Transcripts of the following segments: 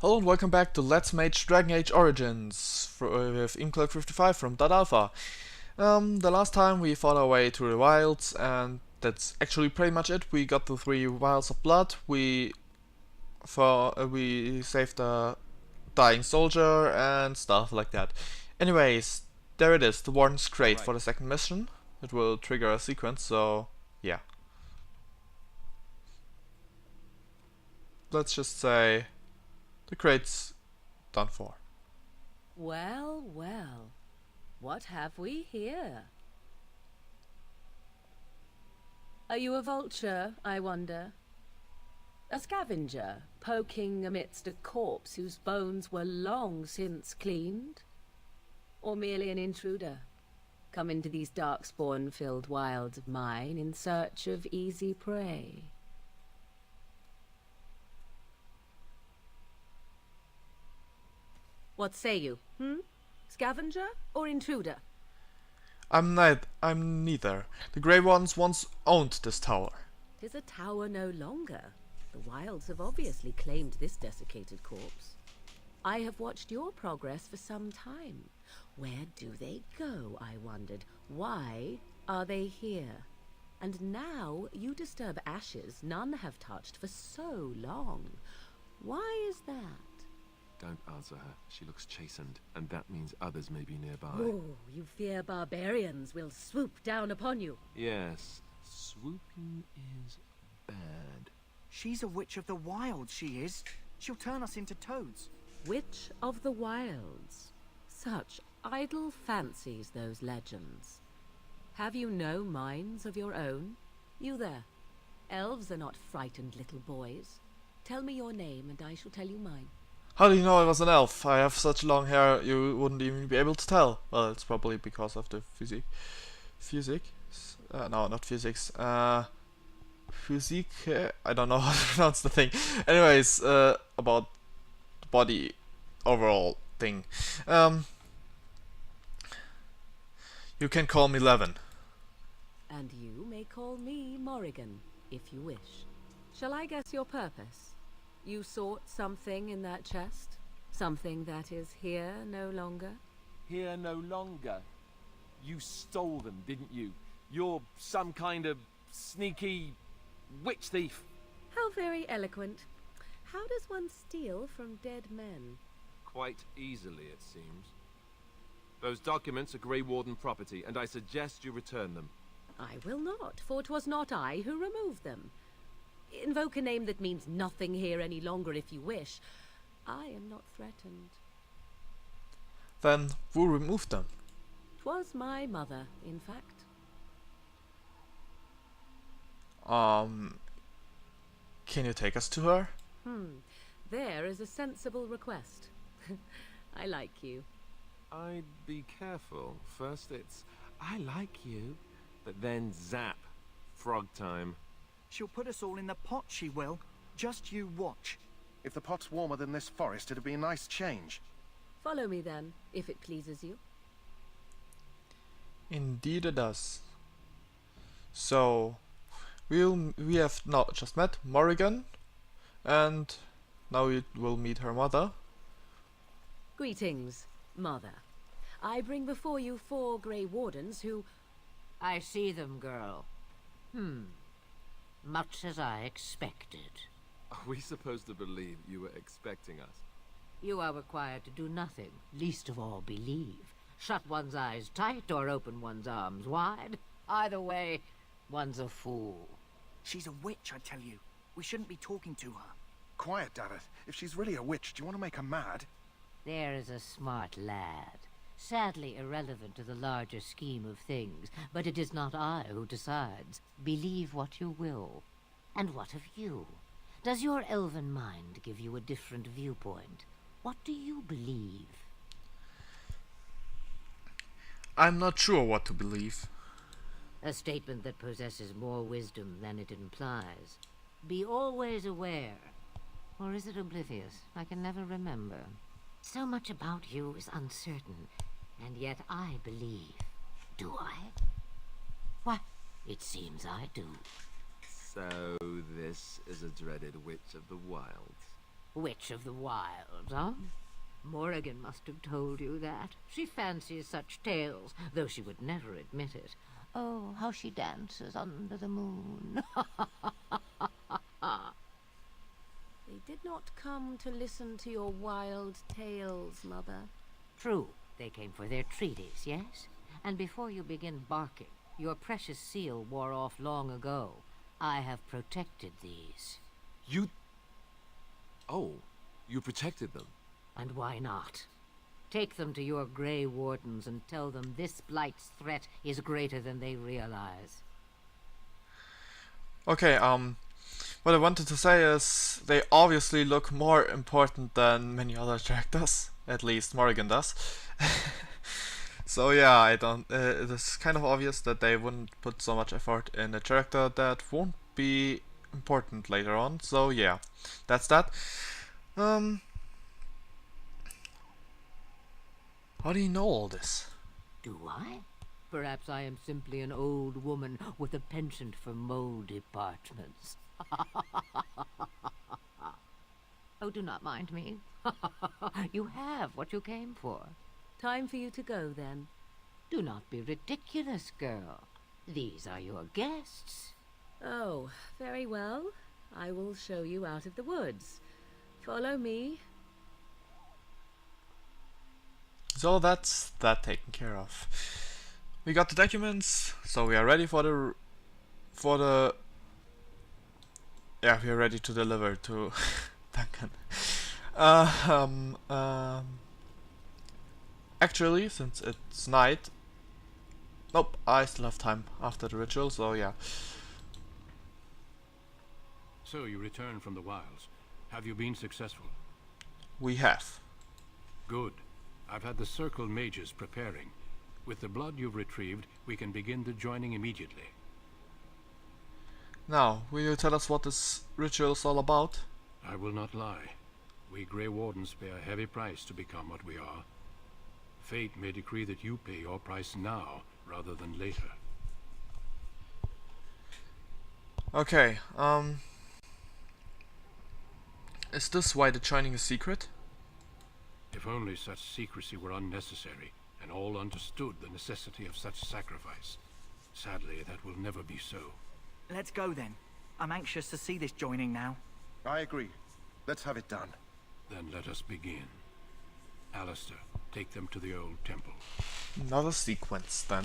Hello and welcome back to Let's Mage Dragonage Origins with Eboncloak 55 from .alpha. The last time we fought our way through the wilds, and that's actually pretty much it. We got the 3 vials of blood, we saved a dying soldier and stuff like that. Anyways, there it is, the Warden's Crate for the second mission. It will trigger a sequence, so yeah. Let's just say the crate's done for. Well, well, what have we here? Are you a vulture, I wonder? A scavenger, poking amidst a corpse whose bones were long since cleaned? Or merely an intruder, come into these darkspawn-filled wilds of mine in search of easy prey? What say you, Scavenger or intruder? I'm neither. The Grey Ones once owned this tower. 'Tis a tower no longer. The wilds have obviously claimed this desiccated corpse. I have watched your progress for some time. Where do they go, I wondered? Why are they here? And now you disturb ashes none have touched for so long. Why is that? Don't answer her. She looks chastened, and that means others may be nearby. Oh, you fear barbarians will swoop down upon you. Yes, swooping is bad. She's a witch of the wilds, she is. She'll turn us into toads. Witch of the wilds. Such idle fancies, those legends. Have you no minds of your own? You there. Elves are not frightened little boys. Tell me your name and I shall tell you mine. How do you know I was an elf? I have such long hair you wouldn't even be able to tell. Well, it's probably because of the physics. No, not physics. Physique? I don't know how to pronounce the thing. Anyways, about the body overall thing. You can call me Levin. And you may call me Morrigan, if you wish. Shall I guess your purpose? You sought something in that chest? Something that is here no longer? Here no longer? You stole them, didn't you? You're some kind of sneaky witch thief. How very eloquent. How does one steal from dead men? Quite easily, it seems. Those documents are Grey Warden property, and I suggest you return them. I will not, for 'twas not I who removed them. Invoke a name that means nothing here any longer if you wish. I am not threatened. Then who removed them? 'Twas my mother, in fact. Can you take us to her? There is a sensible request. I like you. I'd be careful. First it's, I like you, but then zap. Frog time. She'll put us all in the pot, she will. Just you watch. If the pot's warmer than this forest, it'd be a nice change. Follow me then, if it pleases you. Indeed it does. So, we have not just met Morrigan, and now we will meet her mother. Greetings, Mother. I bring before you 4 Grey Wardens who... I see them, girl. Much as I expected. Are we supposed to believe you were expecting us? You are required to do nothing, least of all believe. Shut one's eyes tight or open one's arms wide. Either way, one's a fool. She's a witch, I tell you. We shouldn't be talking to her. Quiet, Dareth. If she's really a witch, do you want to make her mad? There is a smart lad. Sadly irrelevant to the larger scheme of things, but it is not I who decides. Believe what you will. And what of you? Does your elven mind give you a different viewpoint? What do you believe? I'm not sure what to believe. A statement that possesses more wisdom than it implies. Be always aware. Or is it oblivious? I can never remember. So much about you is uncertain, and yet I believe. Do I? Why, it seems I do. So this is a dreaded witch of the wilds. Witch of the Wild, huh? Morrigan must have told you that. She fancies such tales, though she would never admit it. Oh, how she dances under the moon. They did not come to listen to your wild tales, Mother. True, they came for their treaties, yes? And before you begin barking, your precious seal wore off long ago. I have protected these. You... Oh, you protected them. And why not? Take them to your Grey Wardens and tell them this Blight's threat is greater than they realize. Okay, what I wanted to say is they obviously look more important than many other characters. At least Morrigan does. So yeah, I don't. It is kind of obvious that they wouldn't put so much effort in a character that won't be important later on. So yeah, that's that. How do you know all this? Do I? Perhaps I am simply an old woman with a penchant for mole departments. Oh, do not mind me. You have what you came for. Time for you to go, then. Do not be ridiculous, girl. These are your guests. Oh, very well. I will show you out of the woods. Follow me. So that's that taken care of. We got the documents, so we are ready for the yeah, we are ready to deliver to Duncan. Actually, since it's night, nope, I still have time after the ritual, so yeah. So you return from the wilds. Have you been successful? We have. Good. I've had the Circle mages preparing. With the blood you've retrieved, we can begin the joining immediately. Now, will you tell us what this ritual is all about? I will not lie. We Grey Wardens pay a heavy price to become what we are. Fate may decree that you pay your price now, rather than later. Okay, is this why the joining is secret? If only such secrecy were unnecessary, and all understood the necessity of such sacrifice. Sadly, that will never be so. Let's go then. I'm anxious to see this joining now. I agree. Let's have it done. Then let us begin. Alistair, take them to the old temple. Another sequence then.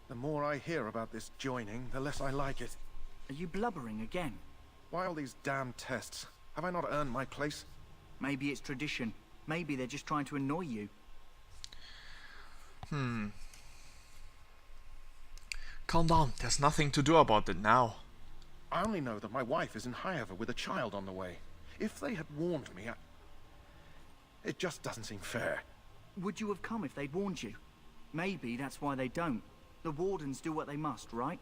The more I hear about this joining, the less I like it. Are you blubbering again? Why all these damn tests? Have I not earned my place? Maybe it's tradition. Maybe they're just trying to annoy you. Calm down, there's nothing to do about it now. I only know that my wife is in Highover with a child on the way. If they had warned me, it just doesn't seem fair. Would you have come if they'd warned you? Maybe that's why they don't. The Wardens do what they must, right?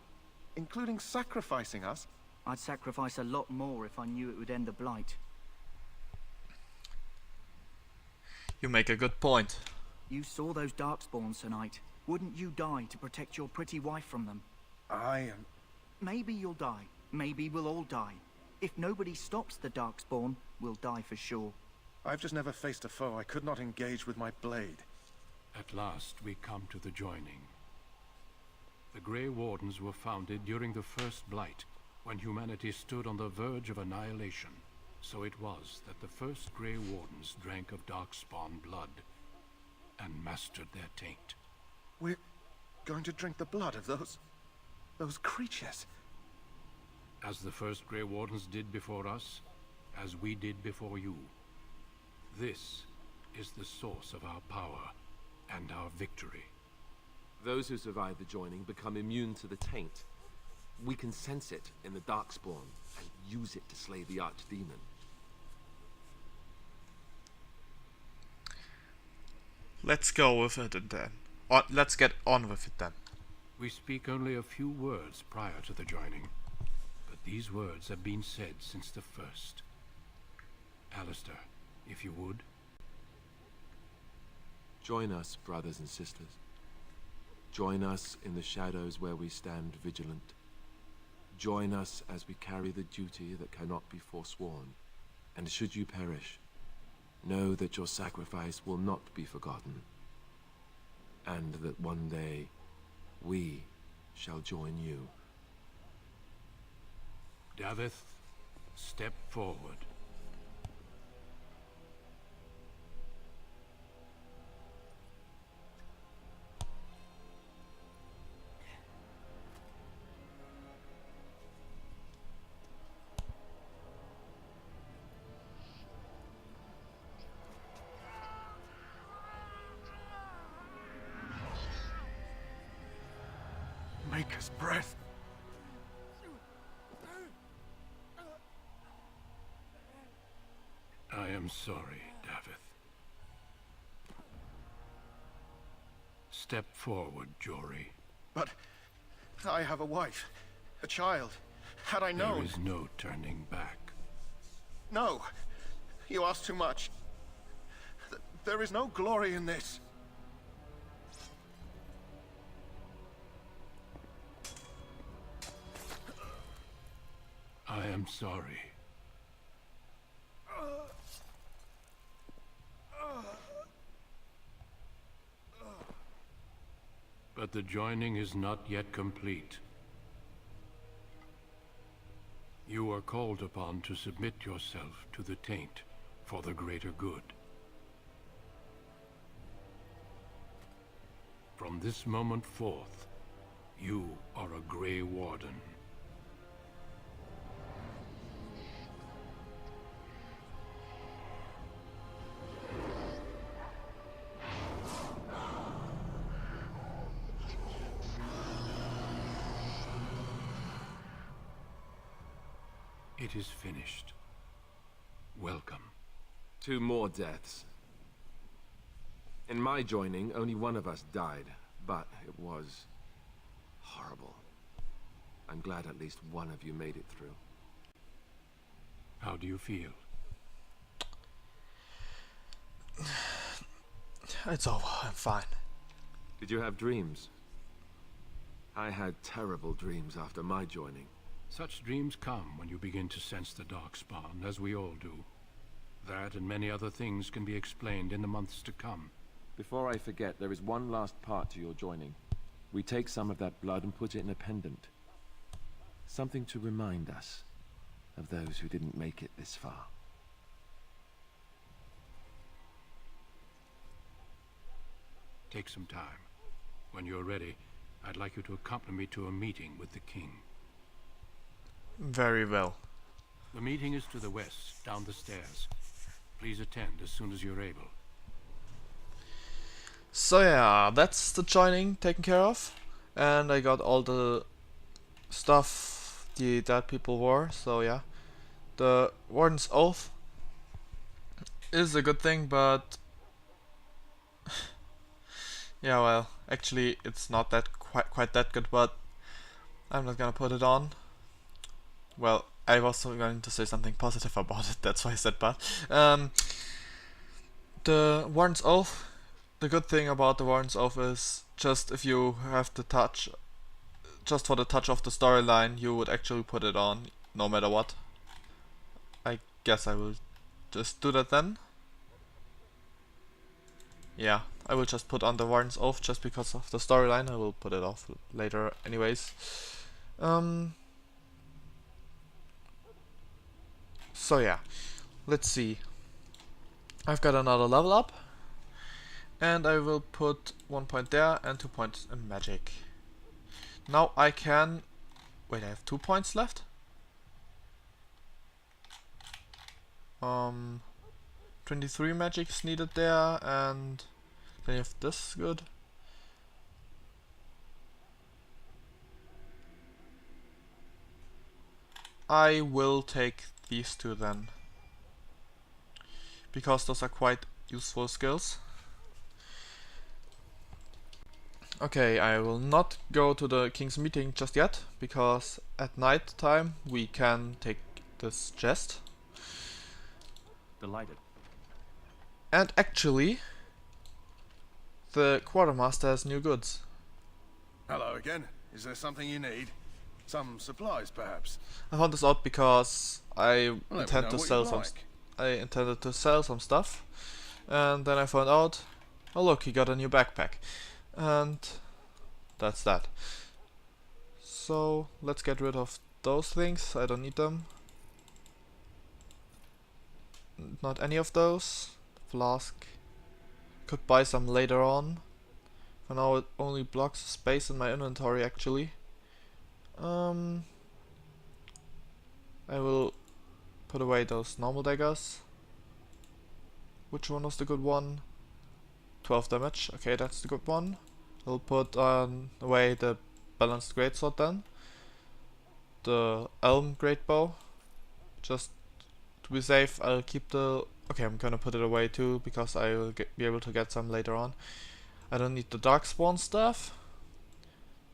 Including sacrificing us? I'd sacrifice a lot more if I knew it would end the Blight. You make a good point. You saw those Darkspawns tonight. Wouldn't you die to protect your pretty wife from them? Maybe you'll die. Maybe we'll all die. If nobody stops the Darkspawn, we'll die for sure. I've just never faced a foe I could not engage with my blade. At last, we come to the joining. The Grey Wardens were founded during the First Blight, when humanity stood on the verge of annihilation. So it was that the first Grey Wardens drank of Darkspawn blood and mastered their taint. We're going to drink the blood of those creatures. As the first Grey Wardens did before us, as we did before you. This is the source of our power and our victory. Those who survive the joining become immune to the taint. We can sense it in the Darkspawn and use it to slay the Archdemon. Let's go with it and then. Let's get on with it then. We speak only a few words prior to the joining, but these words have been said since the first. Alistair, if you would. Join us, brothers and sisters. Join us in the shadows where we stand vigilant. Join us as we carry the duty that cannot be forsworn. And should you perish, know that your sacrifice will not be forgotten. And that one day, we shall join you. Davith, step forward. Maker's breath. I am sorry, Davith. Step forward, Jory. But I have a wife, a child. Had I known... There is no turning back. No, you ask too much. There is no glory in this. I am sorry. But the joining is not yet complete. You are called upon to submit yourself to the taint for the greater good. From this moment forth, you are a Grey Warden. It is finished. Welcome. 2 more deaths. In my joining, only one of us died, but it was horrible. I'm glad at least one of you made it through. How do you feel? It's over, I'm fine. Did you have dreams? I had terrible dreams after my joining. Such dreams come when you begin to sense the Darkspawn, as we all do. That and many other things can be explained in the months to come. Before I forget, there is one last part to your joining. We take some of that blood and put it in a pendant. Something to remind us of those who didn't make it this far. Take some time. When you're ready, I'd like you to accompany me to a meeting with the king. Very well. The meeting is to the west, down the stairs. Please attend as soon as you're able. So yeah, that's the joining taken care of. And I got all the stuff the dead people wore, so yeah. The Warden's Oath is a good thing, but... yeah, well, actually it's not that quite that good, but I'm not gonna put it on. Well, I was going to say something positive about it, that's why I said but. The Warden's Oath, the good thing about the Warden's Oath is just if you have the touch, just for the touch of the storyline, you would actually put it on, no matter what. I guess I will just do that then. Yeah, I will just put on the Warden's Oath just because of the storyline. I will put it off later anyways. So yeah, let's see. I've got another level up, and I will put 1 point there and 2 points in magic. Now I can... wait, I have 2 points left? 23 magic is needed there, and then you have this, good. I will take these 2 then, because those are quite useful skills. Okay, I will not go to the king's meeting just yet, because at night time we can take this chest. Delighted. And actually, the quartermaster has new goods. Hello again. Is there something you need? Some supplies, perhaps? I found this out because I Well, let me intend know to what sell you'd some. like. I intended to sell some stuff, and then I found out, oh look, he got a new backpack, and that's that. So let's get rid of those things. I don't need them. Not any of those. Flask. Could buy some later on. For now it only blocks space in my inventory actually. I will put away those normal daggers. Which one was the good one? 12 damage. Okay, that's the good one. I'll put away the balanced greatsword then. The elm greatbow. Just to be safe, I'll keep the... Okay, I'm gonna put it away too, because I will be able to get some later on. I don't need the Darkspawn stuff.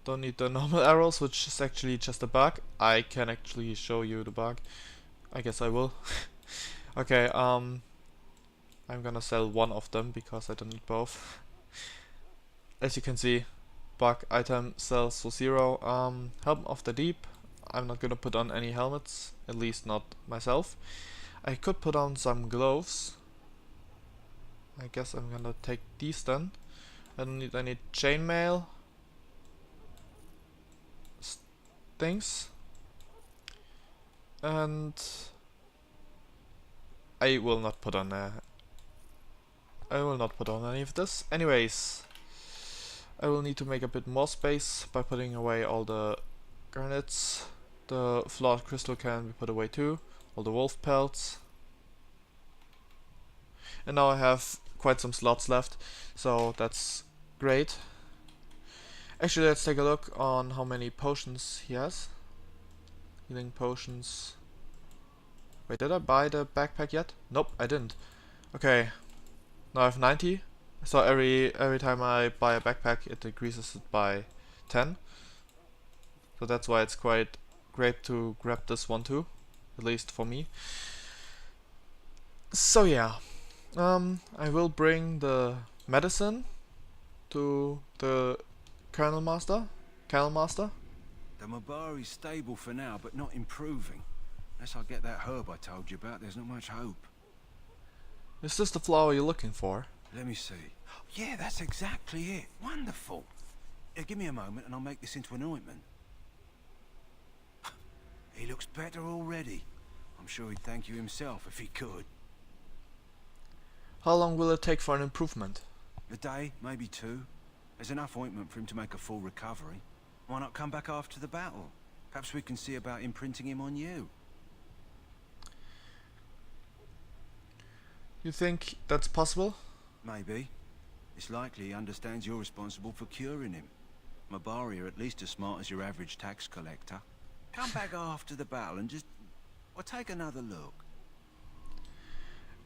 Don't need the normal arrows, which is actually just a bug. I can actually show you the bug. I guess I will. Okay, I'm gonna sell one of them, because I don't need both. As you can see, bug item sells for 0. Helm of the Deep. I'm not gonna put on any helmets, at least not myself. I could put on some gloves. I guess I'm gonna take these then. I don't need any chainmail things. And I will not put on any of this. Anyways, I will need to make a bit more space by putting away all the garnets. The flawed crystal can be put away too. All the wolf pelts. And now I have quite some slots left, so that's great. Actually, let's take a look on how many potions he has. Healing potions. Wait, did I buy the backpack yet? Nope, I didn't. Okay, now I have 90. So every time I buy a backpack, it increases it by 10. So that's why it's quite great to grab this one too, at least for me. So yeah, I will bring the medicine to the Colonel Master. The Mabari's stable for now, but not improving. Unless I get that herb I told you about, there's not much hope. Is this the flower you're looking for? Let me see. Yeah, that's exactly it. Wonderful. Give me a moment and I'll make this into an ointment. He looks better already. I'm sure he'd thank you himself if he could. How long will it take for an improvement? A day, maybe 2. There's enough ointment for him to make a full recovery. Why not come back after the battle? Perhaps we can see about imprinting him on you. You think that's possible? Maybe. It's likely he understands you're responsible for curing him. Mabari are at least as smart as your average tax collector. Come back after the battle and just... or take another look.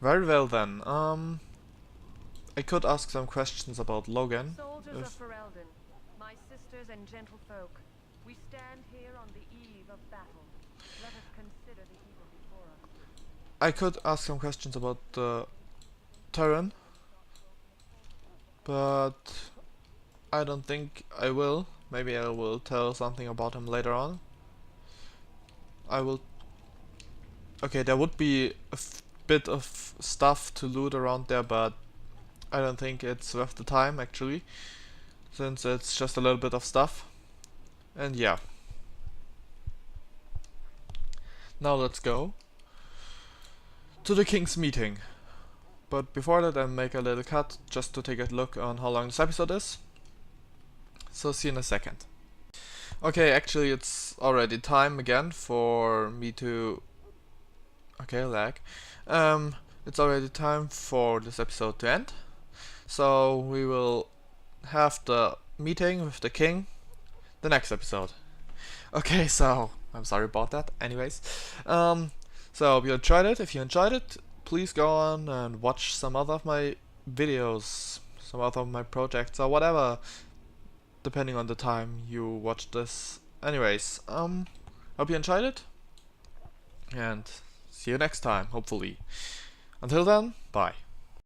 Very well then. I could ask some questions about Logan. Soldiers of Ferelden, my sisters and gentlefolk, we stand here on the eve of battle. Let us consider the evil before us. I could ask some questions about the Terran, but I don't think I will. Maybe I will tell something about him later on. I will... Okay, there would be a bit of stuff to loot around there, but I don't think it's worth the time actually, since it's just a little bit of stuff. And yeah. Now let's go to the King's meeting. But before that, I'll make a little cut just to take a look on how long this episode is. So see you in a second. Okay, actually it's already time again for me to... Okay, lag. It's already time for this episode to end. So we will have the meeting with the king the next episode. Okay, so I'm sorry about that. Anyways, so hope you enjoyed it. If you enjoyed it, please go on and watch some other of my videos, some other of my projects or whatever, depending on the time you watch this. Anyways, hope you enjoyed it, and see you next time, hopefully. Until then, bye.